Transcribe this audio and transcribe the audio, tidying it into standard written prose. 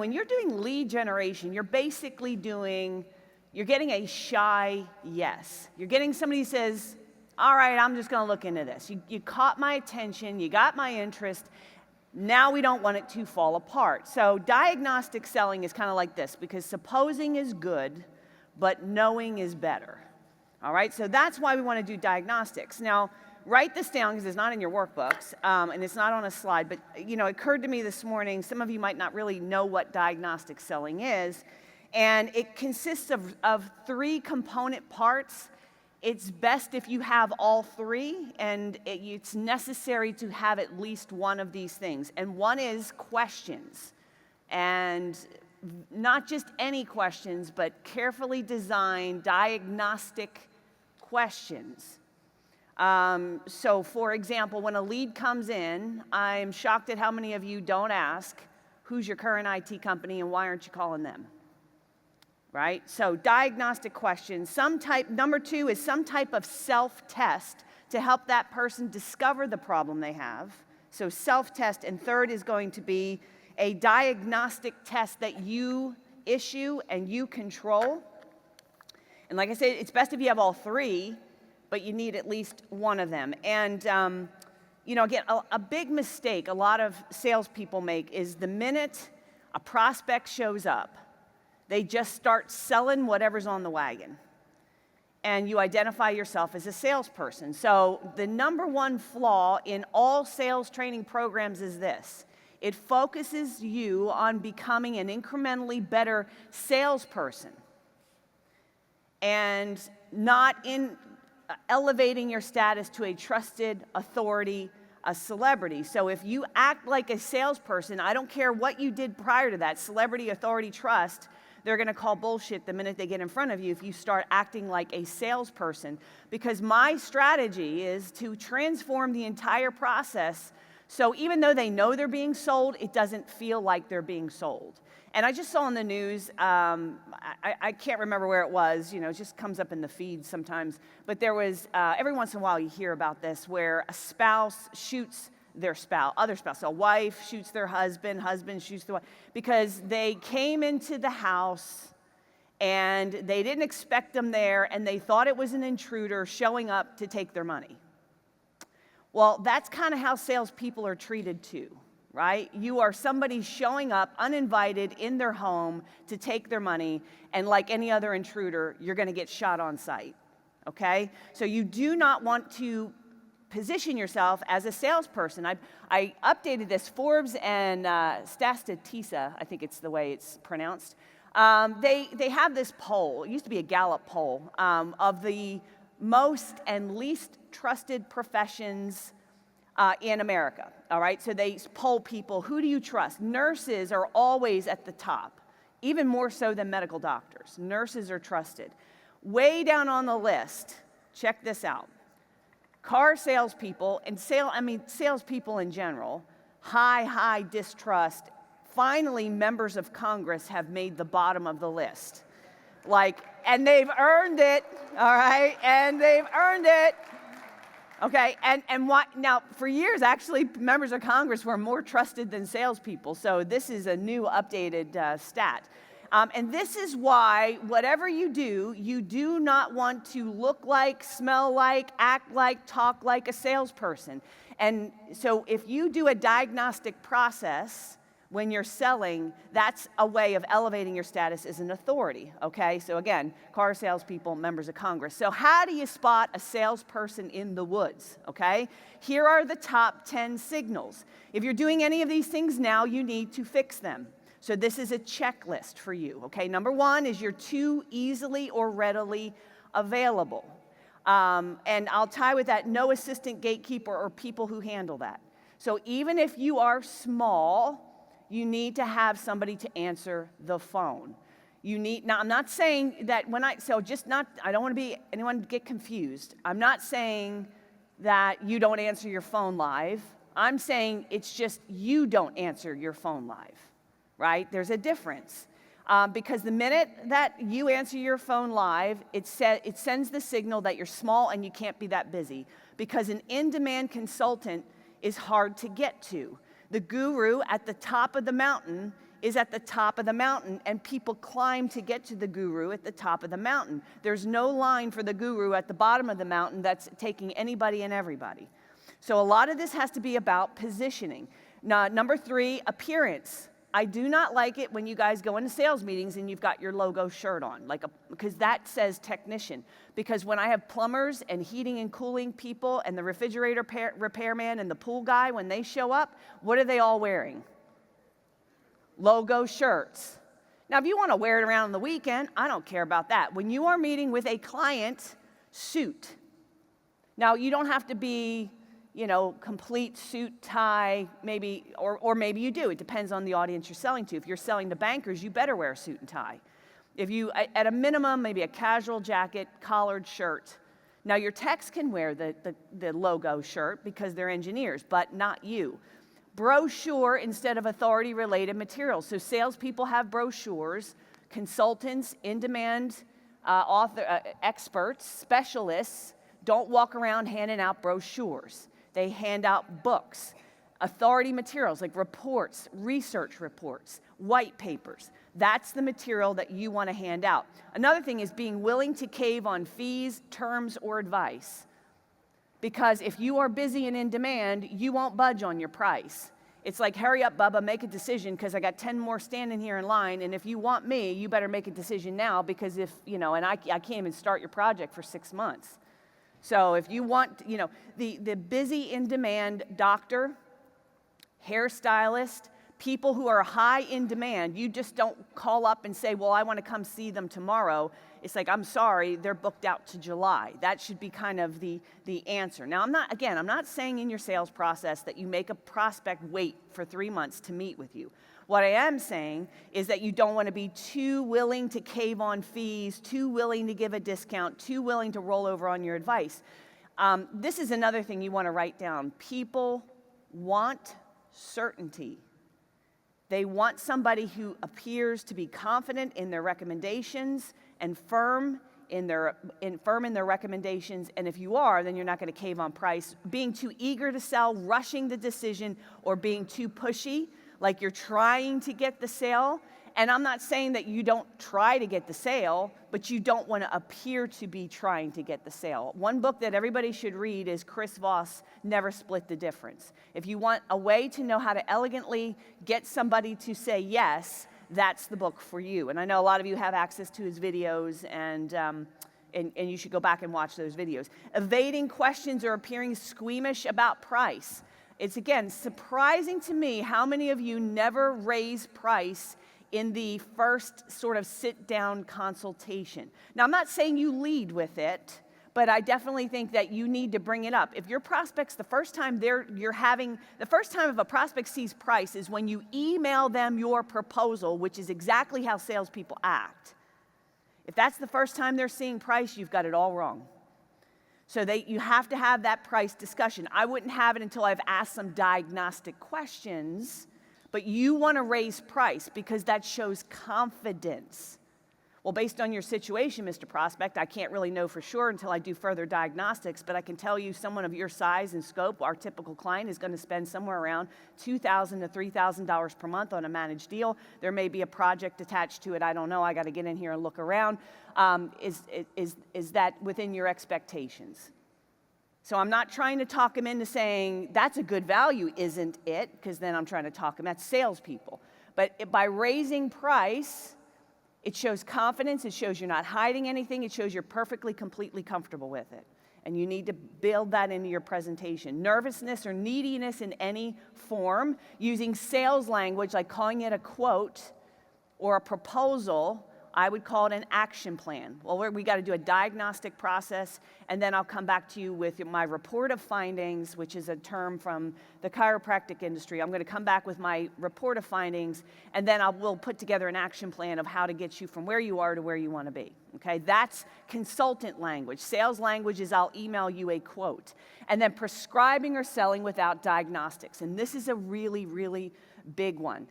when you're doing lead generation, you're basically you're getting a shy yes. You're getting somebody who says, all right, I'm just going to look into this. You caught my attention, you got my interest. Now we don't want it to fall apart. So diagnostic selling is kind of like this, because supposing is good, but knowing is better. All right, so that's why we want to do diagnostics. Now, write this down because it's not in your workbooks, and it's not on a slide, but it occurred to me this morning, some of you might not really know what diagnostic selling is, and it consists of 3 component parts. It's best if you have all 3, and it's necessary to have at least one of these things. And one is questions, and not just any questions, but carefully designed diagnostic questions. So for example, when a lead comes in, I'm shocked at how many of you don't ask, who's your current IT company and why aren't you calling them? Right? So diagnostic questions. Number 2 is some type of self-test to help that person discover the problem they have. So self-test. And third is going to be a diagnostic test that you issue and you control. And like I said, it's best if you have all 3, but you need at least one of them. And again, a big mistake a lot of salespeople make is the minute a prospect shows up, they just start selling whatever's on the wagon. And you identify yourself as a salesperson. So the number 1 flaw in all sales training programs is this. It focuses you on becoming an incrementally better salesperson and not in elevating your status to a trusted authority, a celebrity. So if you act like a salesperson, I don't care what you did prior to that, celebrity, authority, trust, they're going to call bullshit the minute they get in front of you if you start acting like a salesperson. Because my strategy is to transform the entire process so even though they know they're being sold, it doesn't feel like they're being sold. And I just saw on the news, I can't remember where it was, it just comes up in the feed sometimes, but there was, every once in a while you hear about this, where a spouse shoots their other spouse. So a wife shoots their husband shoots the wife, because they came into the house and they didn't expect them there and they thought it was an intruder showing up to take their money. Well, that's kind of how salespeople are treated too, right? You are somebody showing up uninvited in their home to take their money, and like any other intruder, you're going to get shot on sight, okay? So you do not want to position yourself as a salesperson. I updated this. Forbes and Statista, I think it's the way it's pronounced, they have this poll. It used to be a Gallup poll of the most and least trusted professions in America, all right? So they poll people, who do you trust? Nurses are always at the top, even more so than medical doctors. Nurses are trusted. Way down on the list, check this out. Car salespeople and salespeople in general, high distrust. Finally, members of Congress have made the bottom of the list. And they've earned it, all right? And they've earned it. Okay, and what, now for years, actually, members of Congress were more trusted than salespeople. So this is a new updated stat. And this is why, whatever you do not want to look like, smell like, act like, talk like a salesperson. And so if you do a diagnostic process when you're selling, that's a way of elevating your status as an authority, okay? So again, car salespeople, members of Congress. So how do you spot a salesperson in the woods, okay? Here are the top 10 signals. If you're doing any of these things now, you need to fix them. So this is a checklist for you, okay? Number 1 is you're too easily or readily available. And I'll tie with that, no assistant gatekeeper or people who handle that. So even if you are small, you need to have somebody to answer the phone. Now I'm not saying that I don't want anyone to get confused. I'm not saying that you don't answer your phone live. I'm saying it's just you don't answer your phone live, right? There's a difference. Because the minute that you answer your phone live, it sends the signal that you're small and you can't be that busy. Because an in-demand consultant is hard to get to. The guru at the top of the mountain is at the top of the mountain, and people climb to get to the guru at the top of the mountain. There's no line for the guru at the bottom of the mountain that's taking anybody and everybody. So a lot of this has to be about positioning. Now, number 3, appearance. I do not like it when you guys go into sales meetings and you've got your logo shirt on, because that says technician. Because when I have plumbers and heating and cooling people and the refrigerator repairman and the pool guy, when they show up, what are they all wearing? Logo shirts. Now, if you want to wear it around on the weekend, I don't care about that. When you are meeting with a client, suit. Now, you don't have to be, complete suit, tie, maybe, or maybe you do. It depends on the audience you're selling to. If you're selling to bankers, you better wear a suit and tie. If you, at a minimum, maybe a casual jacket, collared shirt. Now, your techs can wear the logo shirt because they're engineers, but not you. Brochure instead of authority-related materials. So salespeople have brochures. Consultants, in-demand experts, specialists don't walk around handing out brochures. They hand out books, authority materials like reports, research reports, white papers. That's the material that you want to hand out. Another thing is being willing to cave on fees, terms, or advice. Because if you are busy and in demand, you won't budge on your price. It's like, hurry up, Bubba, make a decision because I got 10 more standing here in line, and if you want me, you better make a decision now because and I can't even start your project for 6 months. So if you want, the busy in demand doctor, hairstylist, people who are high in demand, you just don't call up and say, well, I want to come see them tomorrow. It's like, I'm sorry, they're booked out to July. That should be kind of the answer. Now, I'm not saying in your sales process that you make a prospect wait for 3 months to meet with you. What I am saying is that you don't want to be too willing to cave on fees, too willing to give a discount, too willing to roll over on your advice. This is another thing you want to write down. People want certainty. They want somebody who appears to be confident in their recommendations and firm in their recommendations. And if you are, then you're not going to cave on price. Being too eager to sell, rushing the decision, or being too pushy, like you're trying to get the sale. And I'm not saying that you don't try to get the sale, but you don't want to appear to be trying to get the sale. One book that everybody should read is Chris Voss, Never Split the Difference. If you want a way to know how to elegantly get somebody to say yes, that's the book for you. And I know a lot of you have access to his videos, and you should go back and watch those videos. Evading questions or appearing squeamish about price. It's, again, surprising to me how many of you never raise price in the first sort of sit-down consultation. Now, I'm not saying you lead with it, but I definitely think that you need to bring it up. If your prospects, the first time if a prospect sees price is when you email them your proposal, which is exactly how salespeople act. If that's the first time they're seeing price, you've got it all wrong. So you have to have that price discussion. I wouldn't have it until I've asked some diagnostic questions, but you want to raise price because that shows confidence. Well, based on your situation, Mr. Prospect, I can't really know for sure until I do further diagnostics, but I can tell you someone of your size and scope, our typical client is going to spend somewhere around $2,000 to $3,000 per month on a managed deal. There may be a project attached to it. I don't know. I got to get in here and look around. Is that within your expectations? So I'm not trying to talk him into saying, that's a good value, isn't it? Because then I'm trying to talk him. That's salespeople. But by raising price, it shows confidence, it shows you're not hiding anything, it shows you're perfectly, completely comfortable with it. And you need to build that into your presentation. Nervousness or neediness in any form, using sales language like calling it a quote or a proposal, I would call it an action plan. Well, we got to do a diagnostic process, and then I'll come back to you with my report of findings, which is a term from the chiropractic industry. I'm going to come back with my report of findings, and then we'll put together an action plan of how to get you from where you are to where you want to be. Okay, that's consultant language. Sales language is I'll email you a quote. And then prescribing or selling without diagnostics. And this is a really, really big one.